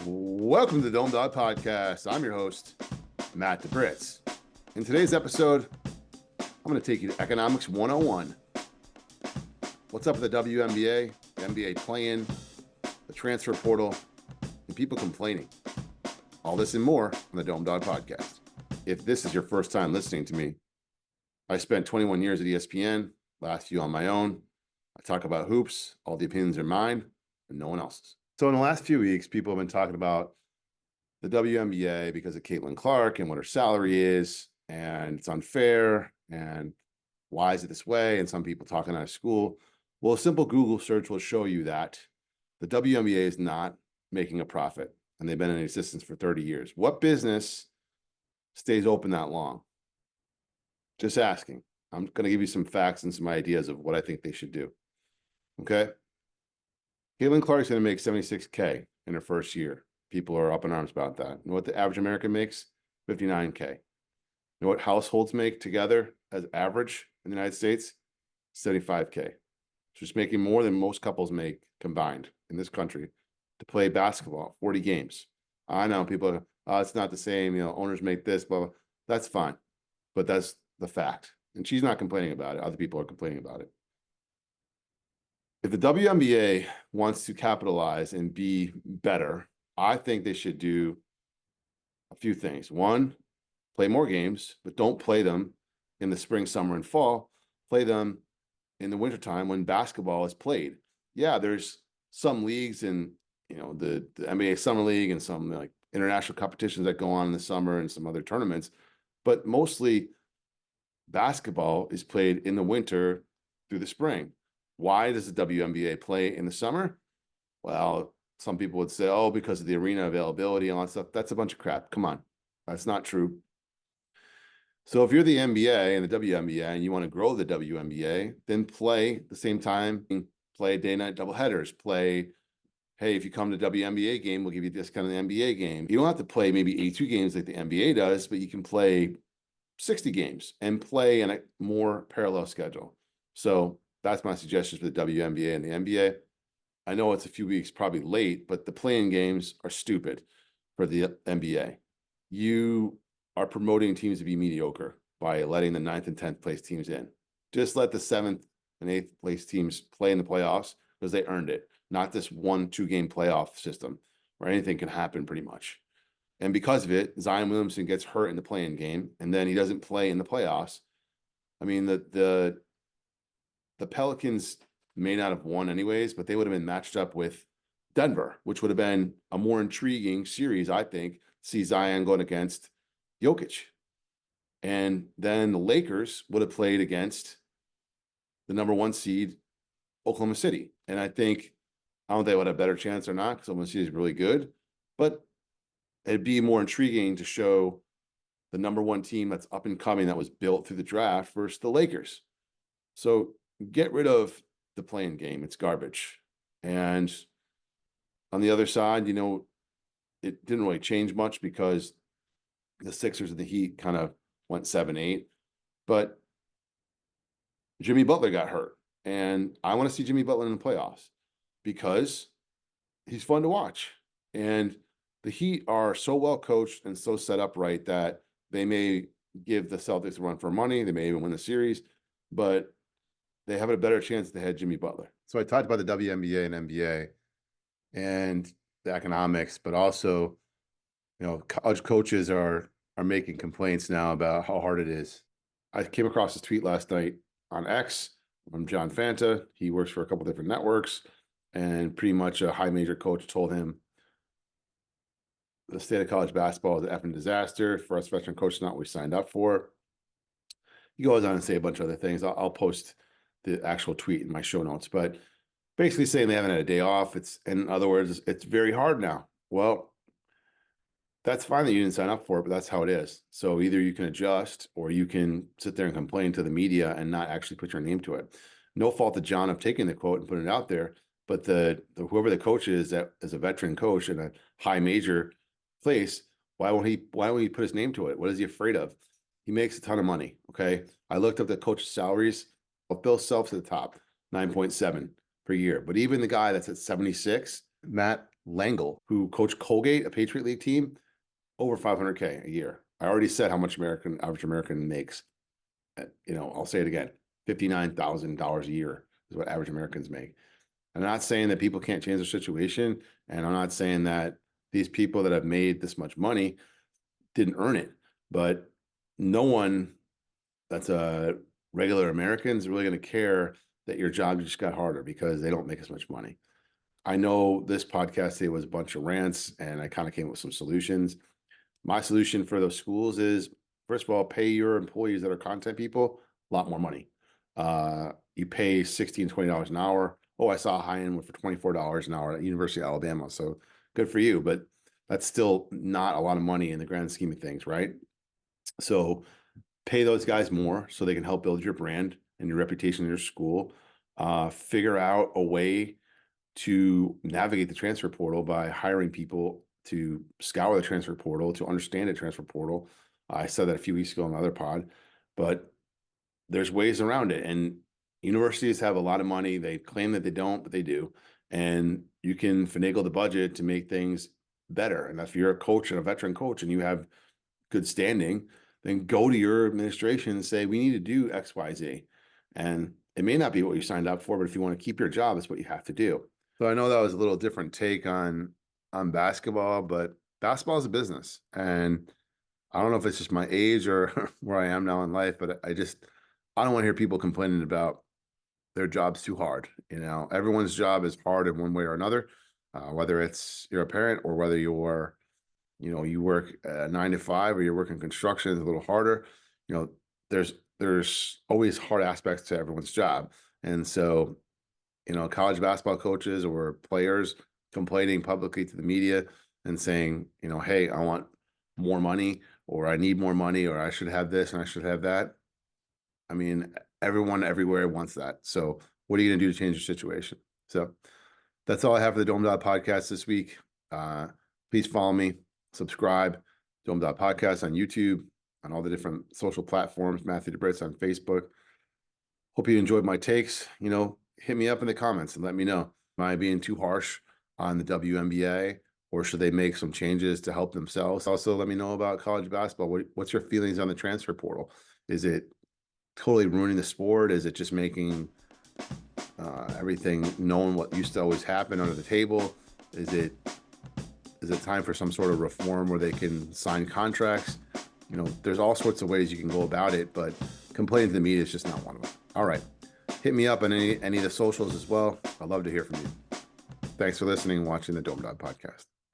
Welcome to the Dawg podcast. I'm your host, Matt DeBritz. In today's episode, I'm going to take you to Economics 101. What's up with the WNBA, the NBA play-in, the transfer portal, and people complaining. All this and more on the Dawg podcast. If this is your first time listening to me, I spent 21 years at ESPN, last few on my own. I talk about hoops. All the opinions are mine and no one else's. So in the last few weeks, people have been talking about the WNBA because of Caitlin Clark and what her salary is, and it's unfair, and why is it this way? And some people talking out of school. Well, a simple Google search will show you that the WNBA is not making a profit, and they've been in existence for 30 years. What business stays open that long? Just asking. I'm going to give you some facts and some ideas of what I think they should do. Okay. Caitlin Clark's going to make $76K in her first year. People are up in arms about that. You know what the average American makes? $59K. You know what households make together as average in the United States? $75K. So she's making more than most couples make combined in this country to play basketball, 40 games. I know people are, oh, it's not the same. Owners make this, blah, blah. That's fine. But that's the fact. And she's not complaining about it. Other people are complaining about it. If the WNBA wants to capitalize and be better, I think they should do a few things. One, play more games, but don't play them in the spring, summer, and fall. Play them in the wintertime when basketball is played. Yeah, there's some leagues in the NBA Summer League and some like international competitions that go on in the summer and some other tournaments, but mostly basketball is played in the winter through the spring. Why does the WNBA play in the summer? Well, some people would say, oh, because of the arena availability and all that stuff. That's a bunch of crap. Come on. That's not true. So if you're the NBA and the WNBA and you want to grow the WNBA, then play the same time, play day-night doubleheaders, play, hey, if you come to WNBA game, we'll give you this kind of NBA game. You don't have to play maybe 82 games like the NBA does, but you can play 60 games and play in a more parallel schedule. So that's my suggestions for the WNBA and the NBA. I know it's a few weeks probably late, but the play-in games are stupid for the NBA. You are promoting teams to be mediocre by letting the 9th and 10th place teams in. Just let the 7th and 8th place teams play in the playoffs because they earned it, not this 1-2 game playoff system where anything can happen pretty much. And because of it, Zion Williamson gets hurt in the play-in game, and then he doesn't play in the playoffs. I mean, the Pelicans may not have won anyways, but they would have been matched up with Denver, which would have been a more intriguing series, I think, see Zion going against Jokic. And then the Lakers would have played against the number 1 seed, Oklahoma City. And I don't know if they would have a better chance or not, because Oklahoma City is really good, but it'd be more intriguing to show the number 1 team that's up and coming that was built through the draft versus the Lakers. So get rid of the play-in game. It's garbage. And on the other side, it didn't really change much because the Sixers and the Heat kind of went 7-8. But Jimmy Butler got hurt. And I want to see Jimmy Butler in the playoffs because he's fun to watch. And the Heat are so well coached and so set up right that they may give the Celtics a run for money. They may even win the series. But they have a better chance if they had Jimmy Butler. So I talked about the WNBA and NBA and the economics, but also, college coaches are making complaints now about how hard it is. I came across this tweet last night on X from John Fanta. He works for a couple different networks, and pretty much a high major coach told him the state of college basketball is an effing disaster. For us veteran coaches, not what we signed up for. He goes on and say a bunch of other things. I'll post the actual tweet in my show notes, but basically saying they haven't had a day off. In other words, it's very hard now. Well, that's fine that you didn't sign up for it, but that's how it is. So either you can adjust or you can sit there and complain to the media and not actually put your name to it. No fault to John of taking the quote and putting it out there, but whoever the coach is that is a veteran coach in a high major place, why won't he put his name to it? What is he afraid of? He makes a ton of money. Okay. I looked up the coach's salaries. Bill Self's at the top, 9.7 per year. But even the guy that's at 76, Matt Langle, who coached Colgate, a Patriot League team, over 500K a year. I already said how much average American makes. I'll say it again, $59,000 a year is what average Americans make. I'm not saying that people can't change their situation, and I'm not saying that these people that have made this much money didn't earn it, but no one that's a regular American is really going to care that your job just got harder because they don't make as much money. I know this podcast today was a bunch of rants, and I kind of came up with some solutions. My solution for those schools is, first of all, pay your employees that are content people a lot more money. You pay $16, $20 an hour. Oh, I saw a high end one for $24 an hour at University of Alabama. So good for you, but that's still not a lot of money in the grand scheme of things, right? So pay those guys more so they can help build your brand and your reputation in your school. Figure out a way to navigate the transfer portal by hiring people to scour the transfer portal, to understand the transfer portal. I said that a few weeks ago on another pod, but there's ways around it. And universities have a lot of money. They claim that they don't, but they do. And you can finagle the budget to make things better. And if you're a coach and a veteran coach and you have good standing, then go to your administration and say, we need to do X, Y, Z. And it may not be what you signed up for, but if you want to keep your job, it's what you have to do. So I know that was a little different take on basketball, but basketball is a business. And I don't know if it's just my age or where I am now in life, but I don't want to hear people complaining about their job's too hard. Everyone's job is hard in one way or another, whether it's you're a parent or whether you work 9 to 5 or you're working construction is a little harder. There's always hard aspects to everyone's job. And so, college basketball coaches or players complaining publicly to the media and saying, hey, I want more money, or I need more money, or I should have this and I should have that. I mean, everyone everywhere wants that. So what are you going to do to change your situation? So that's all I have for the Dawg podcast this week. Please follow me, subscribe, Dawg podcast on YouTube, on all the different social platforms, Matthew DeBritz on Facebook. Hope you enjoyed my takes. Hit me up in the comments and let me know. Am I being too harsh on the WNBA, or should they make some changes to help themselves? Also, let me know about college basketball. What's your feelings on the transfer portal? Is it totally ruining the sport? Is it just making everything known what used to always happen under the table? Is it time for some sort of reform where they can sign contracts? There's all sorts of ways you can go about it, but complaining to the media is just not one of them. All right. Hit me up on any of the socials as well. I'd love to hear from you. Thanks for listening and watching the Dawg podcast.